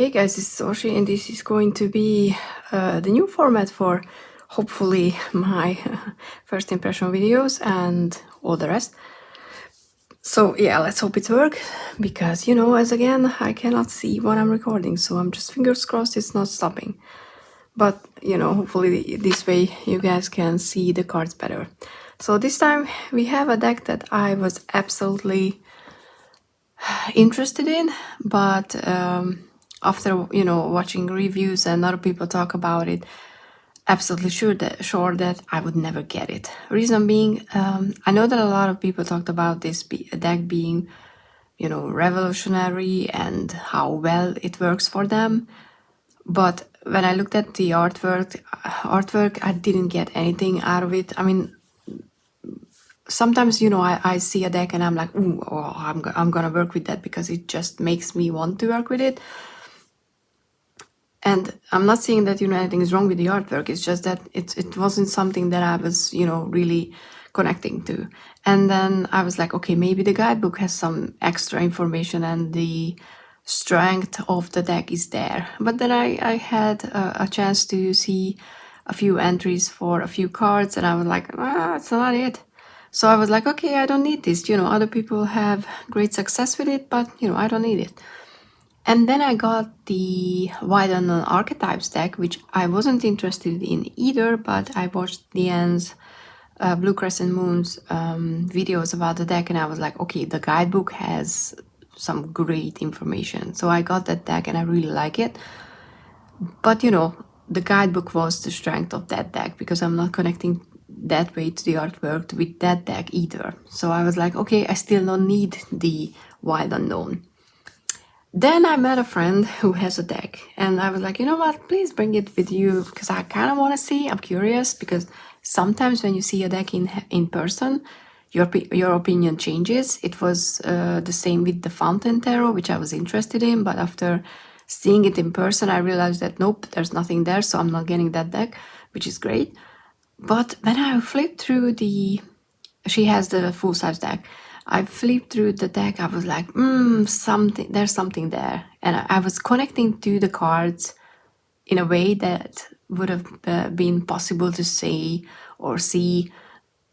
Hey guys, this is Oshi and this is going to be the new format for hopefully my first impression videos and all the rest. So yeah, let's hope it works because as again I cannot see what I'm recording, so I'm just fingers crossed it's not stopping. But hopefully this way you guys can see the cards better. So this time we have a deck that I was absolutely interested in, but after watching reviews and other people talk about it, absolutely sure that I would never get it. Reason being, I know that a lot of people talked about this deck being revolutionary and how well it works for them, but when I looked at the artwork, I didn't get anything out of it. I mean, sometimes I see a deck and I'm like, ooh, oh, I'm gonna work with that because it just makes me want to work with it. And I'm not saying that anything is wrong with the artwork. It's just that it wasn't something that I was really connecting to. And then I was like, okay, maybe the guidebook has some extra information and the strength of the deck is there. But then I had a chance to see a few entries for a few cards and I was like, that's not it. So I was like, okay, I don't need this. Other people have great success with it, but I don't need it. And then I got the Wild Unknown Archetypes deck, which I wasn't interested in either, but I watched Leanne's Blue Crescent Moon's videos about the deck and I was like, okay, the guidebook has some great information. So I got that deck and I really like it. But the guidebook was the strength of that deck because I'm not connecting that way to the artwork with that deck either. So I was like, okay, I still don't need the Wild Unknown. Then I met a friend who has a deck and I was like, you know what, please bring it with you because I kind of want to see, I'm curious, because sometimes when you see a deck in person, your opinion changes. It was the same with the Fountain Tarot, which I was interested in, but after seeing it in person, I realized that nope, there's nothing there, so I'm not getting that deck, which is great. But when I flipped through she has the full-size deck. I flipped through the deck, I was like, there's something there. And I was connecting to the cards in a way that would have been possible to say or see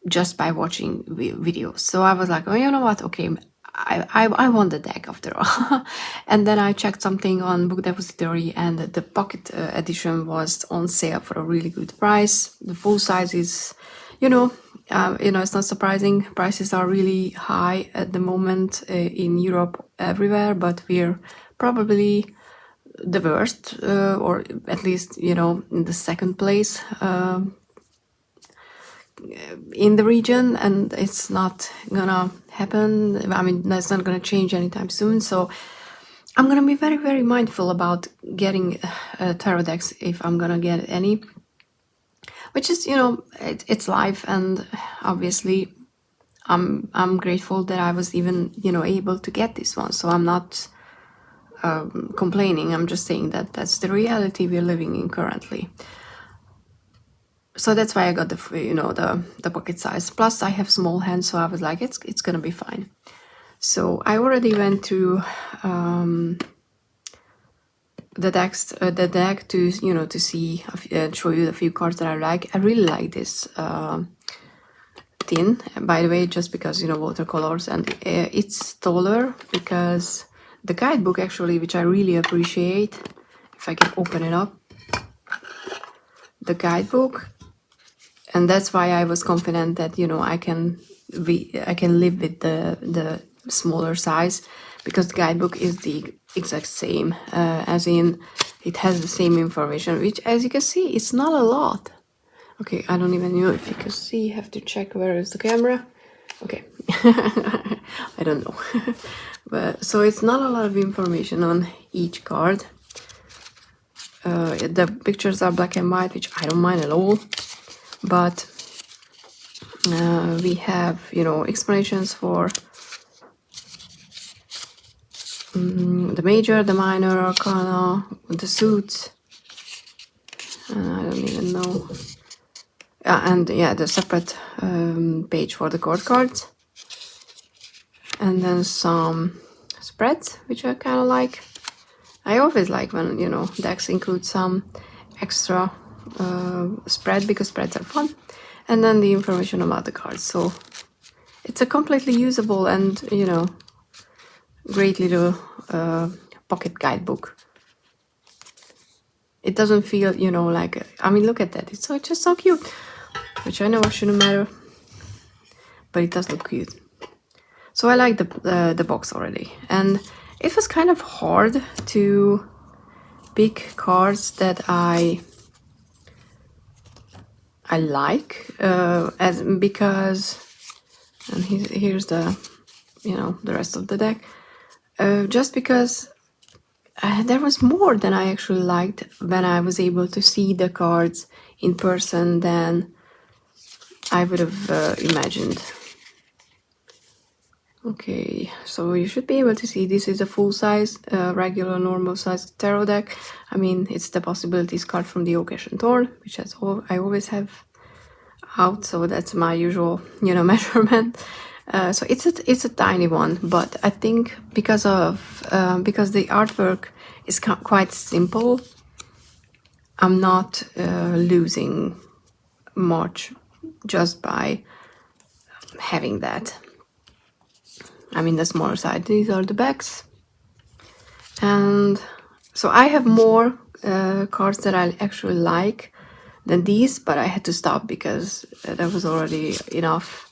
just by watching videos. So I was like, oh, you know what, okay, I want the deck after all. And then I checked something on Book Depository and the pocket edition was on sale for a really good price. The full size is, it's not surprising. Prices are really high at the moment in Europe everywhere, but we're probably the worst, or at least, in the second place in the region, and it's not gonna happen. I mean, that's not gonna change anytime soon. So I'm gonna be very, very mindful about getting tarot decks if I'm gonna get any. Which is, it's life, and obviously I'm grateful that I was even, able to get this one. So I'm not complaining. I'm just saying that that's the reality we're living in currently. So that's why I got the pocket size. Plus I have small hands, so I was like, it's gonna be fine. So I already went through the deck to to see show you a few cards that I like. I really like this tin, by the way, just because watercolors, and it's taller because the guidebook actually, which I really appreciate, if I can open it up, the guidebook, and that's why I was confident that I can live with the smaller size, because the guidebook is the exact same, as in it has the same information, which, as you can see, it's not a lot. Okay, I don't even know if you can see. Have to check where is the camera. Okay. I don't know. But so it's not a lot of information on each card. The pictures are black and white, which I don't mind at all, but we have explanations for the major, the minor arcana, the suits, I don't even know, and yeah, the separate page for the court cards, and then some spreads which I kind of like, I always like when, you know, decks include some extra spread, because spreads are fun, and then the information about the cards. So it's a completely usable and, you know, great little pocket guidebook. It doesn't feel, you know, like, I mean, look at that. It's just so cute, which I know shouldn't matter, but it does look cute. So I like the box already, and it was kind of hard to pick cards that I like, because, and here's the, you know, the rest of the deck, just because there was more than I actually liked when I was able to see the cards in person than I would have imagined. Okay, so you should be able to see this is a full-size, regular, normal-size tarot deck. I mean, it's the Possibilities card from the Oakish and Torn, which I always have out, so that's my usual, you know, measurement. So it's a tiny one, but I think because the artwork is quite simple, I'm not losing much just by having that. I mean, the smaller side. These are the backs, and so I have more cards that I actually like than these, but I had to stop because that was already enough.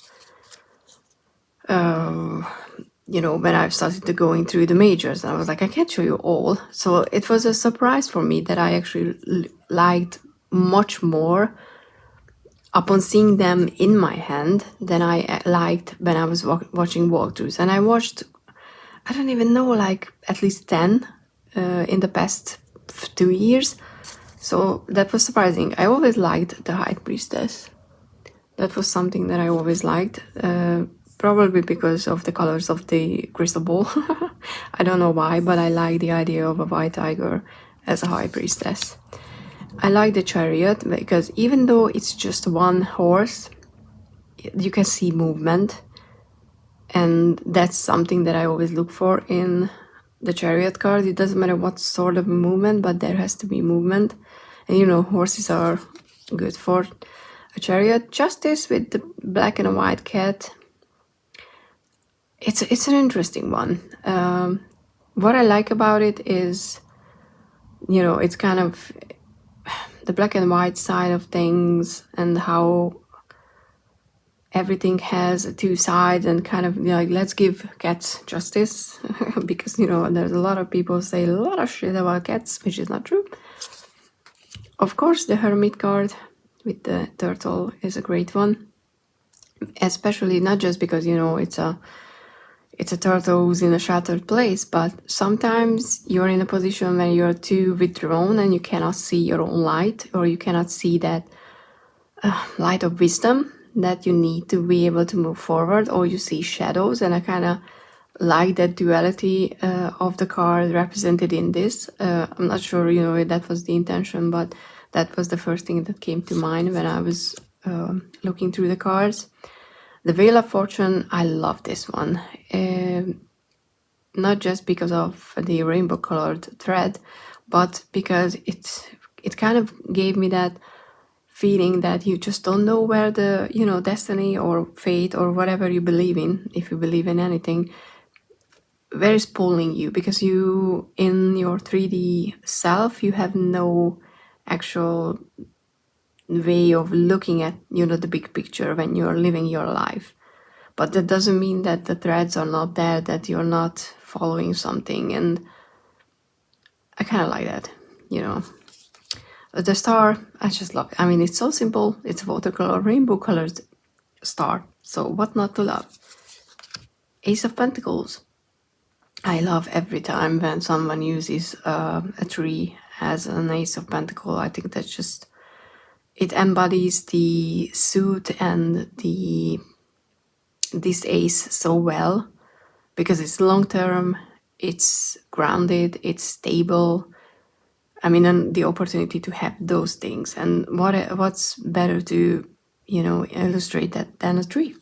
You know, when I've started to going through the majors, I was like, I can't show you all. So it was a surprise for me that I actually liked much more upon seeing them in my hand than I liked when I was watching walkthroughs. And I watched, I don't even know, like at least 10 in the past 2 years. So that was surprising. I always liked the High Priestess. That was something that I always liked. Probably because of the colors of the crystal ball. I don't know why, but I like the idea of a white tiger as a High Priestess. I like the Chariot because even though it's just one horse, you can see movement, and that's something that I always look for in the Chariot card. It doesn't matter what sort of movement, but there has to be movement, and you know, horses are good for a Chariot. Justice with the black and a white cat. It's an interesting one. What I like about it is, you know, it's kind of the black and white side of things, and how everything has two sides, and kind of, you know, like, let's give cats justice because, you know, there's a lot of people say a lot of shit about cats, which is not true. Of course, the Hermit card with the turtle is a great one, especially not just because, you know, it's a turtle who's in a sheltered place, but sometimes you're in a position where you're too withdrawn and you cannot see your own light, or you cannot see that light of wisdom that you need to be able to move forward, or you see shadows. And I kind of like that duality of the card represented in this. I'm not sure, you know, if that was the intention, but that was the first thing that came to mind when I was looking through the cards. The Wheel of Fortune, I love this one. Not just because of the rainbow colored thread, but because it kind of gave me that feeling that you just don't know where the, you know, destiny or fate or whatever you believe in, if you believe in anything, where is pulling you, because you, in your 3D self, you have no actual way of looking at, you know, the big picture when you're living your life. But that doesn't mean that the threads are not there, that you're not following something, and I kind of like that, you know. The star, I just love it. I mean, it's so simple. It's a watercolor, rainbow colored star. So what not to love? Ace of Pentacles. I love every time when someone uses a tree as an Ace of Pentacle. I think that's just, it embodies the suit and this ace so well, because it's long term, it's grounded, it's stable. I mean, and the opportunity to have those things, and what's better to, you know, illustrate that than a tree.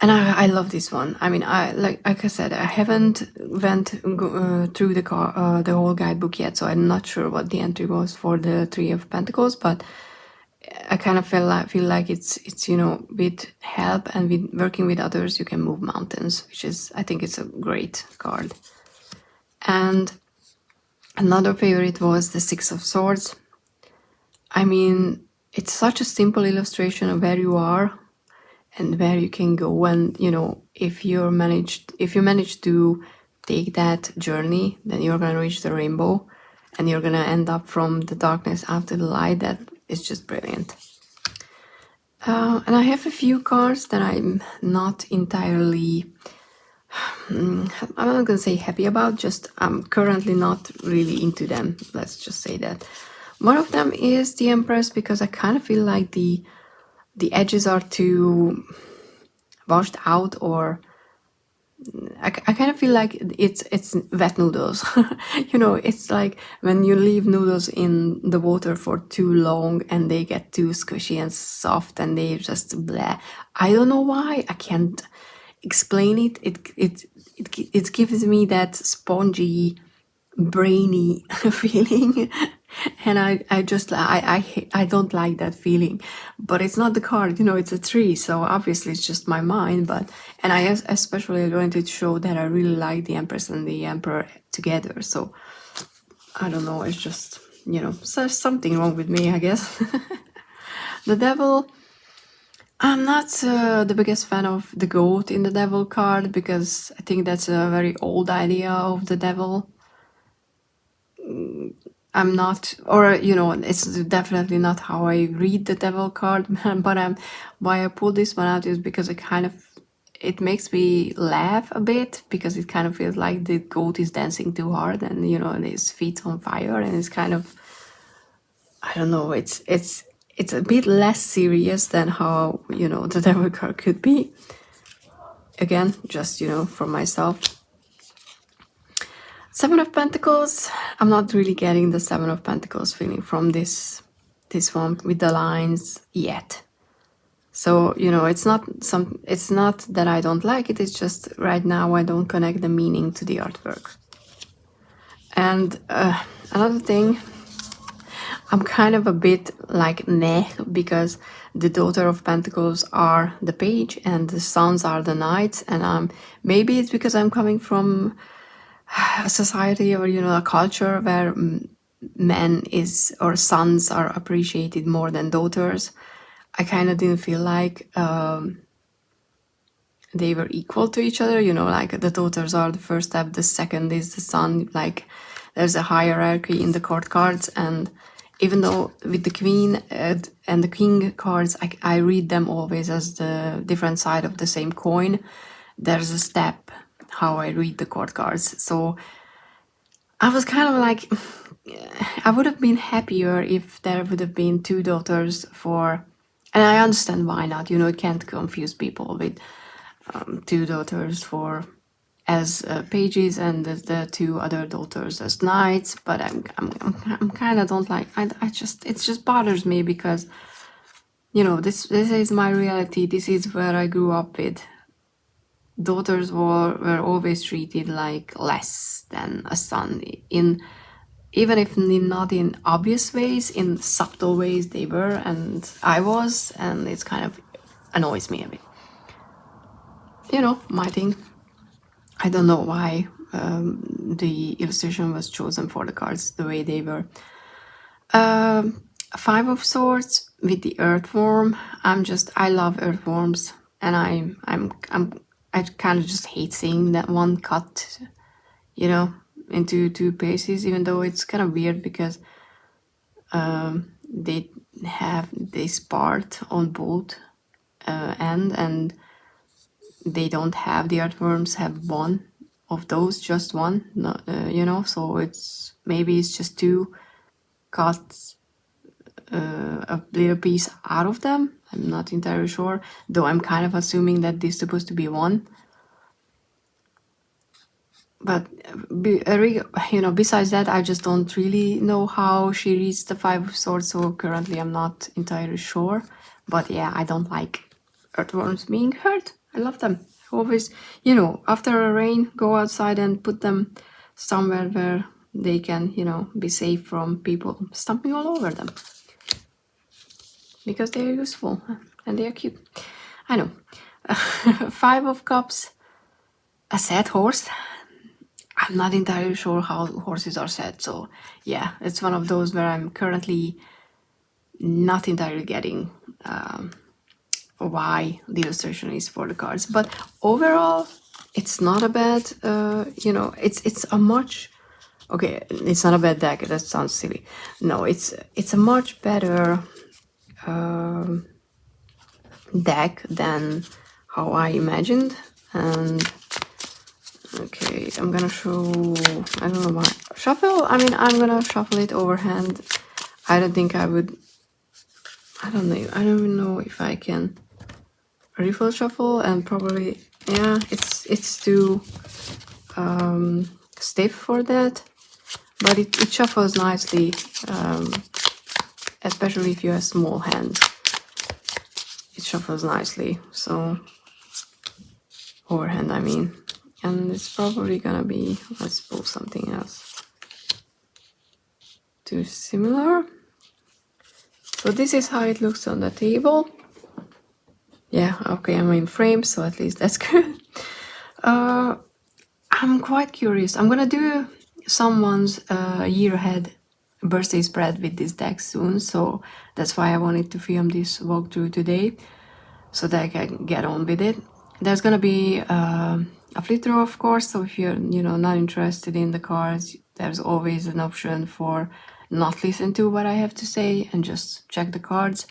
And I love this one. I mean, like I said, I haven't went through the whole guidebook yet, so I'm not sure what the entry was for the Three of Pentacles. But I kind of feel like it's with help and with working with others, you can move mountains, which is, I think it's a great card. And another favorite was the Six of Swords. I mean, it's such a simple illustration of where you are and where you can go, and if you manage to take that journey, then you're gonna reach the rainbow and you're gonna end up from the darkness after the light. That is just brilliant. And I have a few cards that I'm not entirely I'm not gonna say happy about, just I'm currently not really into them, let's just say that. One of them is the Empress, because I kind of feel like the edges are too washed out, or I kind of feel like it's wet noodles. It's like when you leave noodles in the water for too long and they get too squishy and soft and they just blah. I don't know why. I can't explain it. It gives me that spongy, brainy feeling, and I don't like that feeling. But it's not the card, it's a tree, so obviously it's just my mind. And I especially wanted to show that I really like the Empress and the Emperor together. So I don't know, it's just something wrong with me, I guess. The Devil. I'm not the biggest fan of the goat in the Devil card, because I think that's a very old idea of the Devil. I'm not, or it's definitely not how I read the Devil card. But why I pulled this one out is because it makes me laugh a bit, because it kind of feels like the goat is dancing too hard, and his feet on fire, and it's kind of, I don't know, it's a bit less serious than how the Devil card could be. Again, just for myself. Seven of Pentacles. I'm not really getting the Seven of Pentacles feeling from this one with the lines yet. So it's not that I don't like it. It's just right now I don't connect the meaning to the artwork. And another thing, I'm kind of a bit like meh, because the Daughter of Pentacles are the page and the Sons are the knights, and maybe it's because I'm coming from a society or a culture where men or sons are appreciated more than daughters. I kind of didn't feel like they were equal to each other. Like the daughters are the first step, the second is the son. Like there's a hierarchy in the court cards, and even though with the Queen and the King cards, I read them always as the different side of the same coin. There's a step how I read the court cards. So I was kind of like, I would have been happier if there would have been two daughters and I understand why not. You can't confuse people with two daughters as pages and the two other daughters as knights. But I'm kind of don't like. It just bothers me, because this is my reality. This is where I grew up with. Daughters were always treated like less than a son, even if not in obvious ways, in subtle ways they were, and I was, and it's kind of annoys me a bit. My thing. I don't know why the illustration was chosen for the cards the way they were. Five of Swords with the Earthworm. I love earthworms, and I kind of just hate seeing that one cut, into two pieces, even though it's kind of weird because they have this part on both ends, and they don't have, the earthworms have one of those, just one, not, so maybe it's just two cuts, a little piece out of them. I'm not entirely sure, though I'm kind of assuming that this is supposed to be one. But besides that, I just don't really know how she reads the Five of Swords, so currently I'm not entirely sure. But yeah, I don't like earthworms being hurt. I love them. Always, you know, after a rain, go outside and put them somewhere where they can, you know, be safe from people stomping all over them. Because they are useful and they are cute. I know. 5 of Cups, a sad horse. I'm not entirely sure how horses are sad, so yeah, it's one of those where I'm currently not entirely getting why the illustration is for the cards. But overall, it's not a bad, you know, it's a much, okay, it's not a bad deck, that sounds silly. No, it's a much better deck than how I imagined. And okay, I'm gonna show, I don't know why. Shuffle, I mean, I'm gonna shuffle it overhand. I don't think I would, I don't even know if I can riffle shuffle, and probably, yeah, it's too stiff for that, but it shuffles nicely, especially if you have small hands. It shuffles nicely, so overhand, I mean. And it's probably gonna be, let's pull something else too similar. So this is how it looks on the table. Yeah, okay, I'm in frame, so at least that's good. I'm quite curious. I'm gonna do someone's year ahead birthday spread with this deck soon, so that's why I wanted to film this walkthrough today, so that I can get on with it. There's gonna be a flip through, of course, so if you're, you know, not interested in the cards, there's always an option for not listen to what I have to say and just check the cards.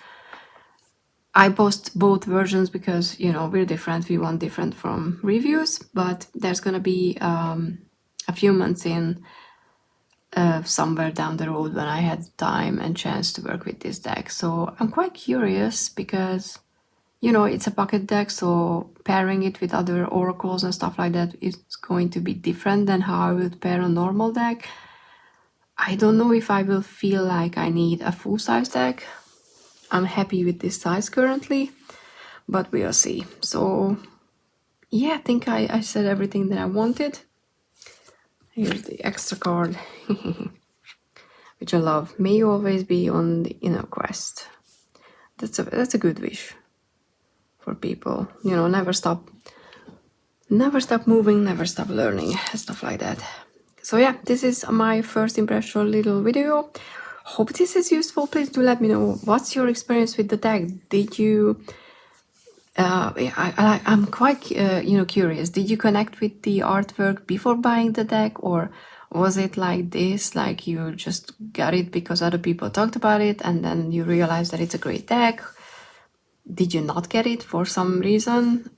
I post both versions because, you know, we're different, we want different from reviews, but there's gonna be a few months in somewhere down the road when I had time and chance to work with this deck. So I'm quite curious because, you know, it's a pocket deck, so pairing it with other oracles and stuff like that is going to be different than how I would pair a normal deck. I don't know if I will feel like I need a full-size deck. I'm happy with this size currently, but we'll see. So yeah, I think I said everything that I wanted. Here's the extra card, which I love. May you always be on the inner quest. That's a good wish for people. You know, never stop moving, never stop learning, stuff like that. So yeah, this is my first impression little video. Hope this is useful. Please do let me know what's your experience with the deck. Did you I'm quite you know, curious. Did you connect with the artwork before buying the deck, or was it like this, like you just got it because other people talked about it and then you realized that it's a great deck? Did you not get it for some reason?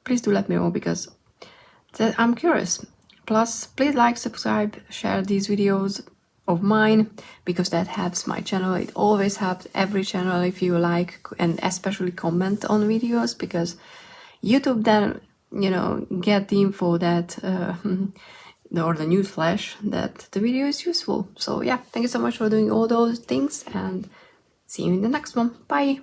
Please do let me know, because I'm curious. Plus, please like, subscribe, share these videos of mine, because that helps my channel. It always helps every channel if you like, and especially comment on videos, because YouTube then, you know, get the info that or the news flash that the video is useful. So yeah, thank you so much for doing all those things, and see you in the next one. Bye.